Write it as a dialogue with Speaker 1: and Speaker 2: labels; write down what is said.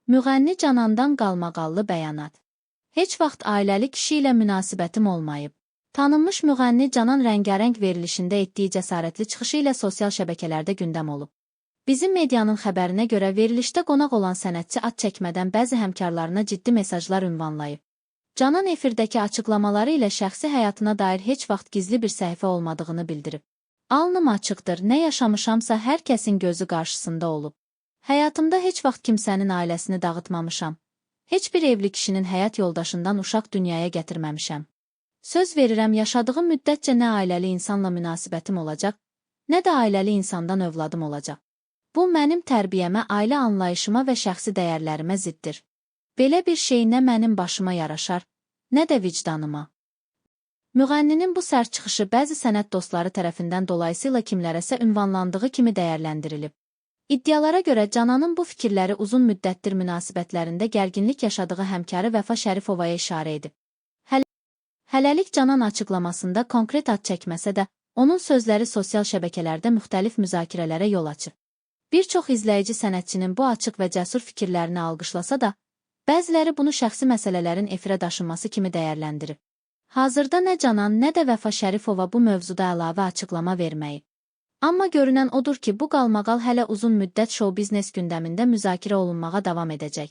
Speaker 1: Müğənni Canandan qalmaqallı bəyanat. Heç vaxt ailəli kişi ilə münasibətim olmayıb. Tanınmış müğənni Canan rəngarəng verilişində etdiyi cəsarətli çıxışı ilə sosial şəbəkələrdə gündəm olub. Bizim medianın xəbərinə görə verilişdə qonaq olan sənətçi ad çəkmədən bəzi həmkarlarına ciddi mesajlar ünvanlayıb. Canan efirdəki açıqlamaları ilə şəxsi həyatına dair heç vaxt gizli bir səhifə olmadığını bildirib. Alnım açıqdır, nə yaşamışamsa hər kəsin gözü qarşısında olub. Həyatımda heç vaxt kimsənin ailəsini dağıtmamışam. Heç bir evli kişinin həyat yoldaşından uşaq dünyaya gətirməmişəm. Söz verirəm, yaşadığım müddətcə nə ailəli insanla münasibətim olacaq, nə də ailəli insandan övladım olacaq. Bu, mənim tərbiyəmə, ailə anlayışıma və şəxsi dəyərlərimə ziddir. Belə bir şey nə mənim başıma yaraşar, nə də vicdanıma. Müğənninin bu sərt çıxışı bəzi sənət dostları tərəfindən dolayısıyla kimlərəsə ünvanlandığı kimi dəyərləndirilib. İddialara görə Cananın bu fikirləri uzun müddətdir münasibətlərində gərginlik yaşadığı həmkarı Vəfa Şərifovaya işarə edib. Hələlik Canan açıqlamasında konkret ad çəkməsə də, onun sözləri sosial şəbəkələrdə müxtəlif müzakirələrə yol açıb. Bir çox izləyici sənətçinin bu açıq və cəsur fikirlərini alqışlasa da, bəziləri bunu şəxsi məsələlərin efirə daşınması kimi dəyərləndirib. Hazırda nə Canan, nə də Vəfa Şərifova bu mövzuda əlavə açıqlama verməyib. Amma görünən odur ki, bu qalmaqal hələ uzun müddət şou-biznes gündəmində müzakirə olunmağa davam edəcək.